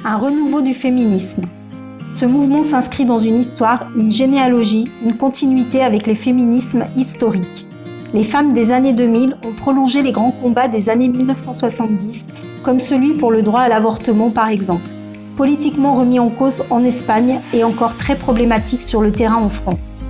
un renouveau du féminisme. Ce mouvement s'inscrit dans une histoire, une généalogie, une continuité avec les féminismes historiques. Les femmes des années 2000 ont prolongé les grands combats des années 1970, comme celui pour le droit à l'avortement par exemple, politiquement remis en cause en Espagne et encore très problématique sur le terrain en France.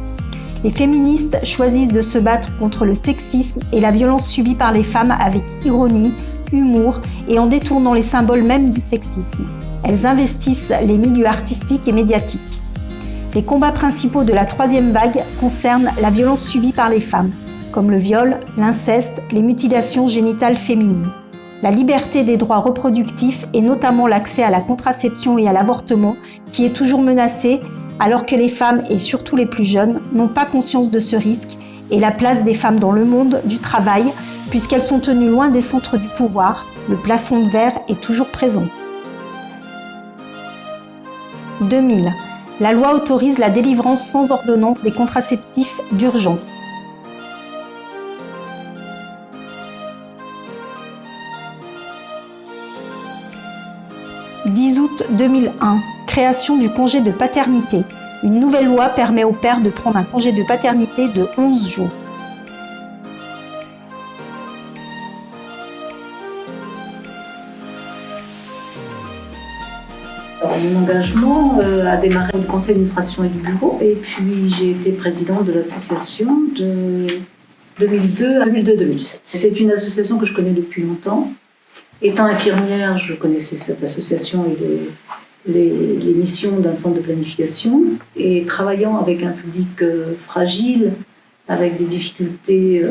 Les féministes choisissent de se battre contre le sexisme et la violence subie par les femmes avec ironie, humour et en détournant les symboles même du sexisme. Elles investissent les milieux artistiques et médiatiques. Les combats principaux de la troisième vague concernent la violence subie par les femmes, comme le viol, l'inceste, les mutilations génitales féminines. La liberté des droits reproductifs et notamment l'accès à la contraception et à l'avortement qui est toujours menacé alors que les femmes et surtout les plus jeunes n'ont pas conscience de ce risque et la place des femmes dans le monde du travail puisqu'elles sont tenues loin des centres du pouvoir, le plafond de verre est toujours présent. 2000. La loi autorise la délivrance sans ordonnance des contraceptifs d'urgence. 10 août 2001. Création du congé de paternité. Une nouvelle loi permet aux pères de prendre un congé de paternité de 11 jours. Mon engagement a démarré au conseil d'administration et du bureau, et puis j'ai été présidente de l'association de 2002 à 2002-2007. C'est une association que je connais depuis longtemps. Étant infirmière, je connaissais cette association et les missions d'un centre de planification, et travaillant avec un public fragile, avec des difficultés,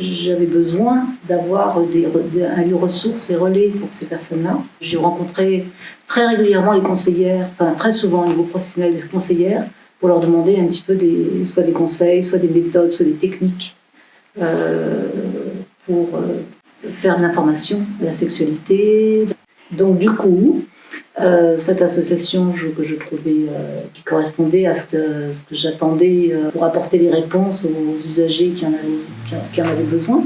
j'avais besoin d'avoir un lieu ressources et relais pour ces personnes-là. J'ai rencontré très régulièrement les conseillères, enfin très souvent au niveau professionnel des conseillères, pour leur demander un petit peu soit des conseils, soit des méthodes, soit des techniques pour faire de l'information de la sexualité. Donc du coup, cette association que je trouvais qui correspondait à ce que j'attendais pour apporter les réponses aux usagers qui en avaient besoin.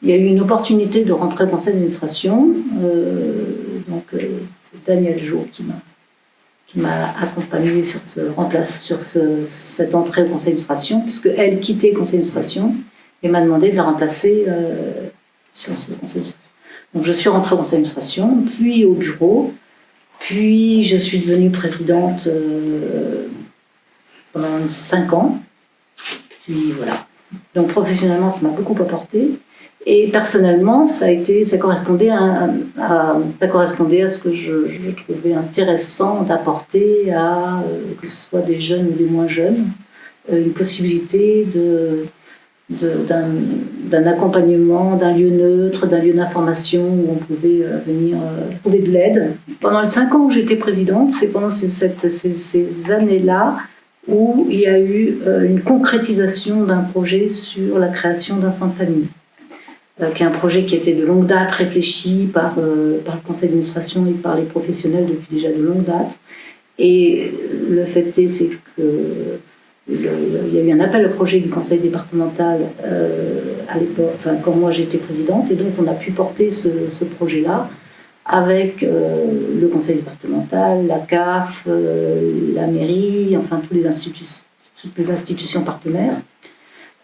Il y a eu une opportunité de rentrer au conseil d'administration. C'est Daniel Jo qui m'a accompagnée sur cette entrée au conseil d'administration, puisque elle quittait le conseil d'administration et m'a demandé de la remplacer sur ce conseil d'administration. Donc je suis rentrée au conseil d'administration, puis au bureau, puis je suis devenue présidente pendant 5 ans. Puis voilà. Donc professionnellement, ça m'a beaucoup apporté. Et personnellement, ça correspondait à ce que je trouvais intéressant d'apporter à, que ce soit des jeunes ou des moins jeunes, une possibilité d'un accompagnement, d'un lieu neutre, d'un lieu d'information où on pouvait venir trouver de l'aide. Pendant les 5 ans où j'étais présidente, c'est pendant ces années-là où il y a eu une concrétisation d'un projet sur la création d'un centre famille, qui est un projet qui était de longue date réfléchi par le conseil d'administration et par les professionnels depuis déjà de longue date. Et le fait est, c'est que il y a eu un appel au projet du conseil départemental à l'époque, quand moi j'étais présidente, et donc on a pu porter ce projet-là avec le conseil départemental, la CAF, la mairie, enfin toutes les institutions partenaires,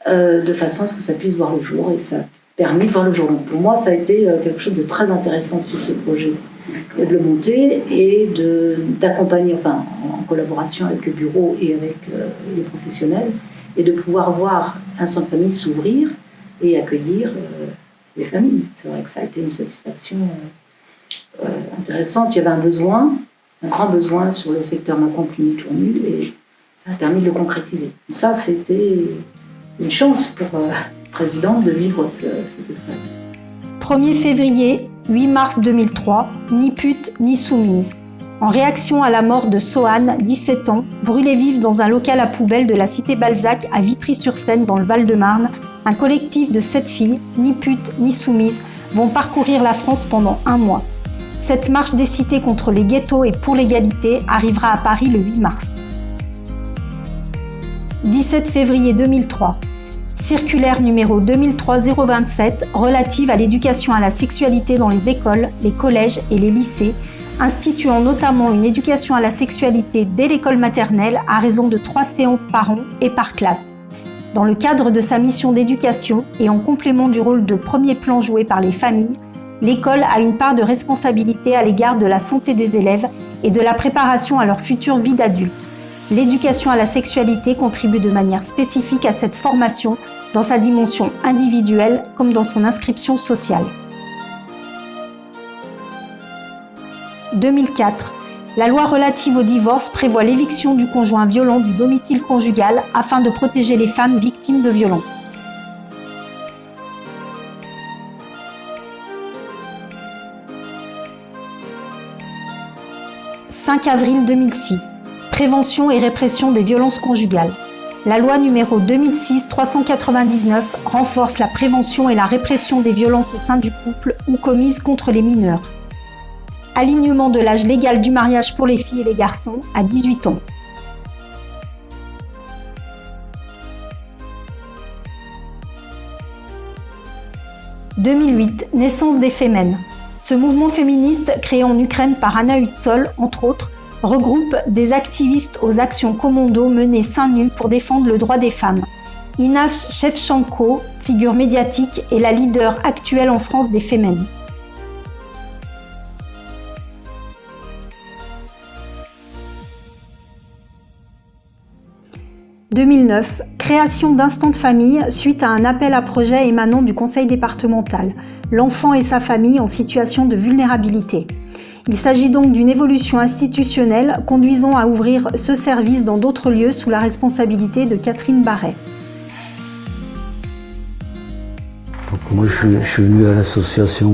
de façon à ce que ça puisse voir le jour, et ça a permis de voir le jour. Donc pour moi, ça a été quelque chose de très intéressant sur ce projet, de le monter et d'accompagner, en collaboration avec le bureau et avec les professionnels, et de pouvoir voir un centre famille s'ouvrir et accueillir les familles. C'est vrai que ça a été une satisfaction intéressante. Il y avait un grand besoin sur le secteur Mâcon-Cluny-Tournus, et ça a permis de le concrétiser. Ça, c'était une chance pour présidente de vivre cette expérience. 1er février, 8 mars 2003, ni pute ni soumise. En réaction à la mort de Sohane, 17 ans, brûlée vive dans un local à poubelle de la cité Balzac à Vitry-sur-Seine dans le Val-de-Marne, un collectif de 7 filles, ni putes ni soumises, vont parcourir la France pendant 1 mois. Cette marche des cités contre les ghettos et pour l'égalité arrivera à Paris le 8 mars. 17 février 2003. Circulaire numéro 2003-027 relative à l'éducation à la sexualité dans les écoles, les collèges et les lycées, instituant notamment une éducation à la sexualité dès l'école maternelle à raison de 3 séances par an et par classe. Dans le cadre de sa mission d'éducation et en complément du rôle de premier plan joué par les familles, l'école a une part de responsabilité à l'égard de la santé des élèves et de la préparation à leur future vie d'adulte. L'éducation à la sexualité contribue de manière spécifique à cette formation dans sa dimension individuelle comme dans son inscription sociale. 2004. La loi relative au divorce prévoit l'éviction du conjoint violent du domicile conjugal afin de protéger les femmes victimes de violences. 5 avril 2006. Prévention et répression des violences conjugales. La loi numéro 2006-399 renforce la prévention et la répression des violences au sein du couple ou commises contre les mineurs. Alignement de l'âge légal du mariage pour les filles et les garçons à 18 ans. « 2008, naissance des Femen. Ce mouvement féministe, créé en Ukraine par Anna Hutsol, entre autres, regroupe des activistes aux actions commando menées seins nus pour défendre le droit des femmes. Inna Shevchenko, figure médiatique, est la leader actuelle en France des Femen. « 2009, création d'instants de famille suite à un appel à projet émanant du conseil départemental. L'enfant et sa famille en situation de vulnérabilité. Il s'agit donc d'une évolution institutionnelle conduisant à ouvrir ce service dans d'autres lieux sous la responsabilité de Catherine Barret. Donc moi je suis venu à l'association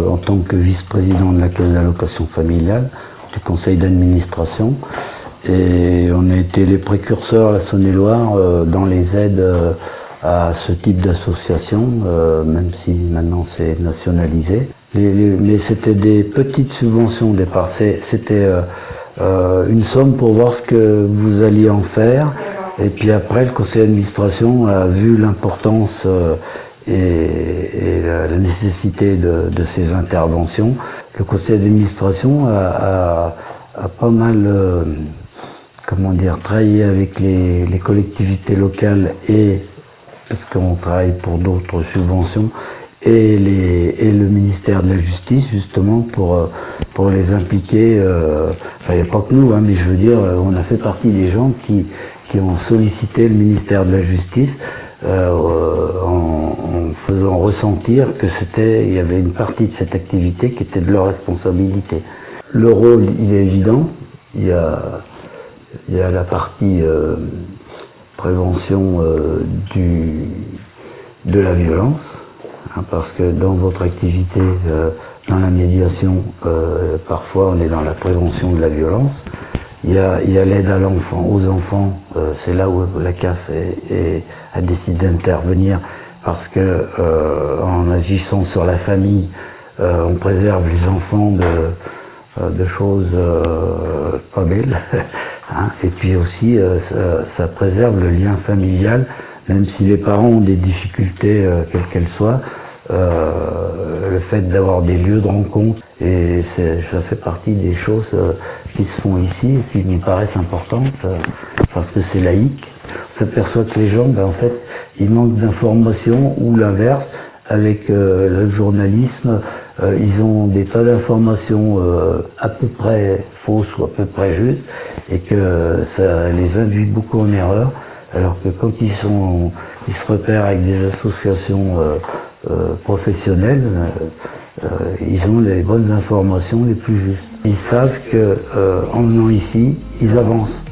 en tant que vice-président de la caisse d'allocation familiale, du conseil d'administration, et on a été les précurseurs à la Saône-et-Loire dans les aides à ce type d'association, même si maintenant c'est nationalisé. Mais c'était des petites subventions au départ. C'était une somme pour voir ce que vous alliez en faire. Et puis après, le conseil d'administration a vu l'importance et la nécessité de ces interventions. Le conseil d'administration a pas mal travaillé avec les collectivités locales et parce qu'on travaille pour d'autres subventions, et le ministère de la Justice, justement, pour les impliquer. Enfin, il n'y a pas que nous, mais je veux dire, on a fait partie des gens qui ont sollicité le ministère de la Justice en faisant ressentir que il y avait une partie de cette activité qui était de leur responsabilité. Le rôle, il est évident. Il y a la partie prévention de la violence, parce que dans votre activité, dans la médiation, parfois on est dans la prévention de la violence. Il y a l'aide à aux enfants, c'est là où la CAF a décidé d'intervenir, parce que en agissant sur la famille, on préserve les enfants de choses pas belles, et puis aussi ça préserve le lien familial, même si les parents ont des difficultés quelles qu'elles soient, le fait d'avoir des lieux de rencontre, et ça fait partie des choses qui se font ici et qui nous paraissent importantes, parce que c'est laïque. On s'aperçoit que les gens, en fait, ils manquent d'informations, ou l'inverse. Avec le journalisme, ils ont des tas d'informations à peu près fausses ou à peu près justes, et que ça les induit beaucoup en erreur, alors que quand ils se repèrent avec des associations professionnelles, ils ont les bonnes informations les plus justes. Ils savent que en venant ici, ils avancent.